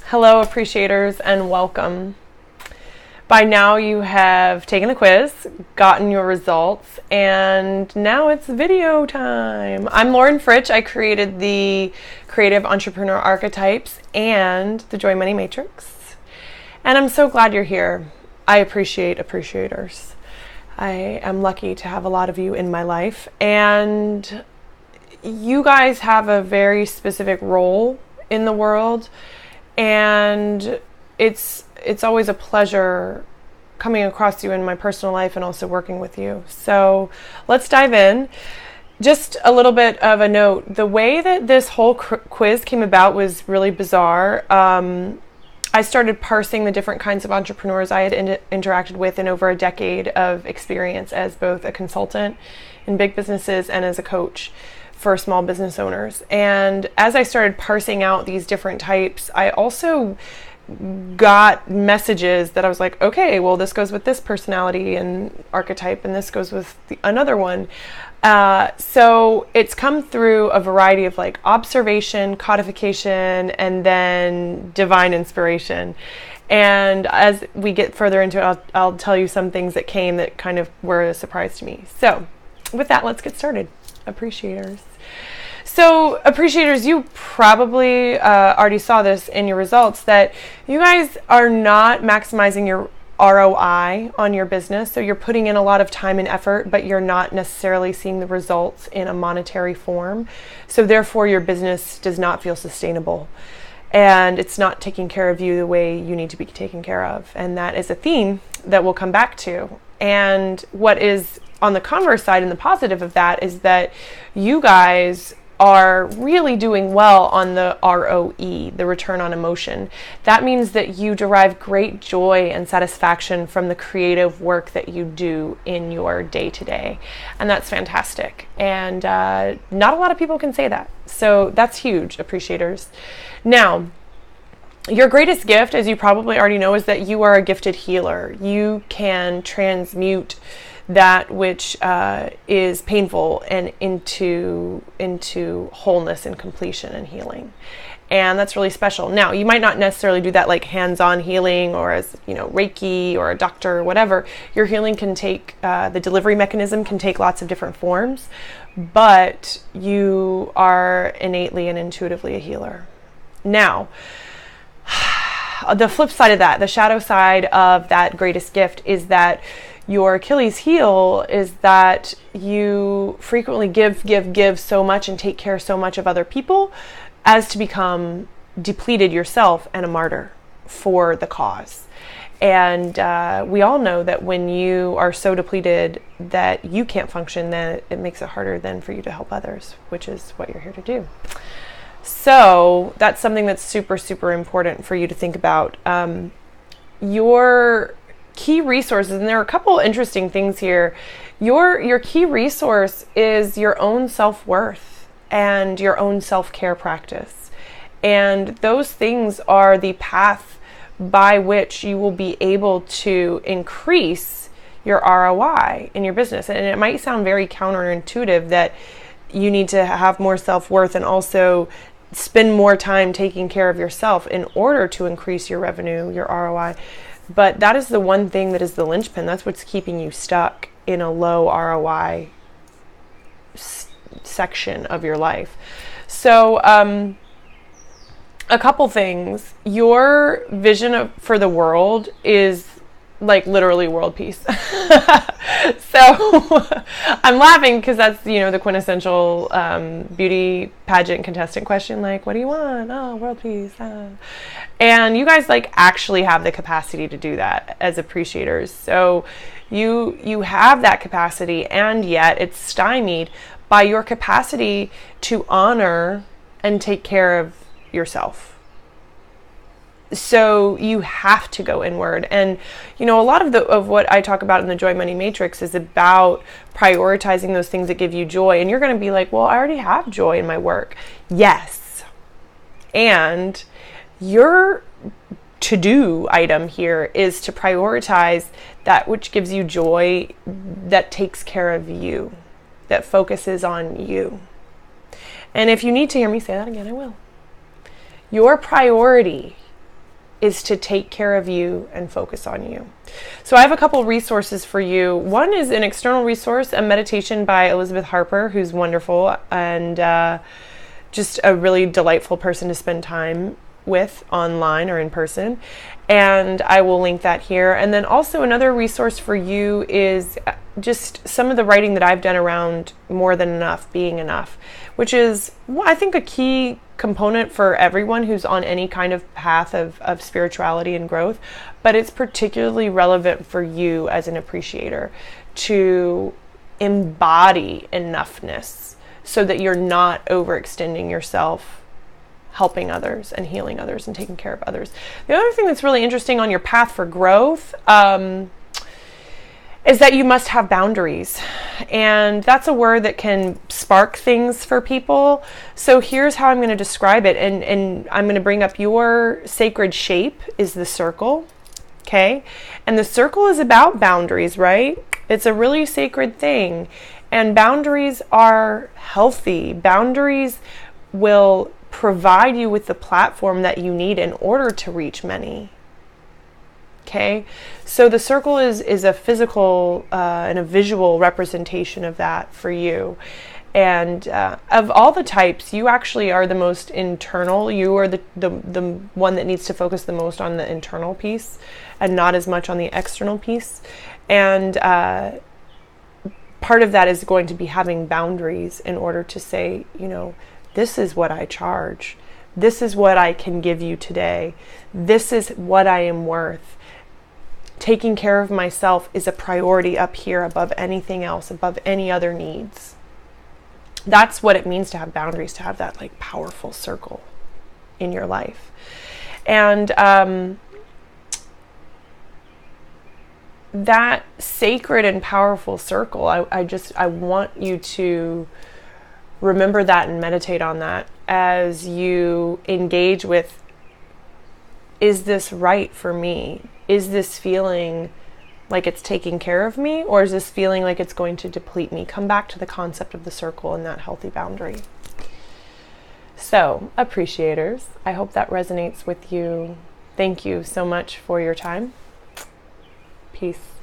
Hello, appreciators, and welcome. By now you have taken the quiz, gotten your results, and now it's video time. I'm Lauren Fritsch. I created the Creative Entrepreneur Archetypes and the Joy Money Matrix. And I'm so glad you're here. I appreciate appreciators. I am lucky to have a lot of you in my life, and you guys have a very specific role in the world. And it's always a pleasure coming across you in my personal life and also working with you. So let's dive in. Just a little bit of a note. The way that this whole quiz came about was really bizarre. I started parsing the different kinds of entrepreneurs I had interacted with in over a decade of experience as both a consultant in big businesses and as a coach for small business owners. And as I started parsing out these different types, I also got messages that I was like, okay, well, this goes with this personality and archetype, and this goes with another one. So it's come through a variety of like observation, codification, and then divine inspiration. And as we get further into it, I'll tell you some things that came that kind of were a surprise to me. So with that, let's get started. Appreciators. So appreciators, you probably already saw this in your results that you guys are not maximizing your ROI on your business. So you're putting in a lot of time and effort, but you're not necessarily seeing the results in a monetary form. So therefore your business does not feel sustainable, and it's not taking care of you the way you need to be taken care of. And that is a theme that we'll come back to. And what is on the converse side and the positive of that is that you guys are really doing well on the ROE, the return on emotion. That means that you derive great joy and satisfaction from the creative work that you do in your day-to-day. And that's fantastic. And not a lot of people can say that. So that's huge, appreciators. Now, your greatest gift, as you probably already know, is that you are a gifted healer. You can transmute that which is painful and into wholeness and completion and healing. And that's really special. Now, you might not necessarily do that like hands-on healing or as, Reiki or a doctor or whatever. Your healing can take, the delivery mechanism can take lots of different forms, but you are innately and intuitively a healer. Now, the flip side of that, the shadow side of that greatest gift is that your Achilles heel is that you frequently give so much and take care so much of other people as to become depleted yourself and a martyr for the cause. And we all know that when you are so depleted that you can't function, then it makes it harder then for you to help others, which is what you're here to do. So that's something that's super, super important for you to think about. Your key resources, and there are a couple interesting things here. Your key resource is your own self-worth and your own self-care practice. And those things are the path by which you will be able to increase your ROI in your business. And it might sound very counterintuitive that you need to have more self-worth and also spend more time taking care of yourself in order to increase your revenue, your ROI. But that is the one thing that is the linchpin. That's what's keeping you stuck in a low ROI section of your life. So a couple things. Your vision for the world is like literally world peace. So I'm laughing because that's, the quintessential beauty pageant contestant question. Like, what do you want? Oh, world peace. And you guys actually have the capacity to do that as appreciators. So you have that capacity, and yet it's stymied by your capacity to honor and take care of yourself. So you have to go inward. And, a lot of what I talk about in the Joy Money Matrix is about prioritizing those things that give you joy. And you're going to be like, well, I already have joy in my work. Yes. And your to-do item here is to prioritize that which gives you joy, that takes care of you, that focuses on you. And if you need to hear me say that again, I will. Your priority is to take care of you and focus on you. So I have a couple resources for you. One is an external resource, a meditation by Elizabeth Harper, who's wonderful and just a really delightful person to spend time with online or in person. And I will link that here. And then also another resource for you is just some of the writing that I've done around more than enough, being enough, which is, well, I think a key component for everyone who's on any kind of path of spirituality and growth, but it's particularly relevant for you as an appreciator to embody enoughness so that you're not overextending yourself helping others and healing others and taking care of others. The other thing that's really interesting on your path for growth is that you must have boundaries. And that's a word that can spark things for people. So here's how I'm going to describe it. And I'm going to bring up your sacred shape is the circle. Okay. And the circle is about boundaries, right? It's a really sacred thing. And boundaries are healthy. Boundaries will provide you with the platform that you need in order to reach many. Okay, so the circle is a physical and a visual representation of that for you. And of all the types, you actually are the most internal. You are the one that needs to focus the most on the internal piece and not as much on the external piece. And part of that is going to be having boundaries in order to say, you know, this is what I charge. This is what I can give you today. This is what I am worth. Taking care of myself is a priority up here above anything else, above any other needs. That's what it means to have boundaries, to have that like powerful circle in your life. And that sacred and powerful circle, I want you to remember that and meditate on that as you engage with, is this right for me? Is this feeling like it's taking care of me, or is this feeling like it's going to deplete me? Come back to the concept of the circle and that healthy boundary. So, appreciators, I hope that resonates with you. Thank you so much for your time. Peace.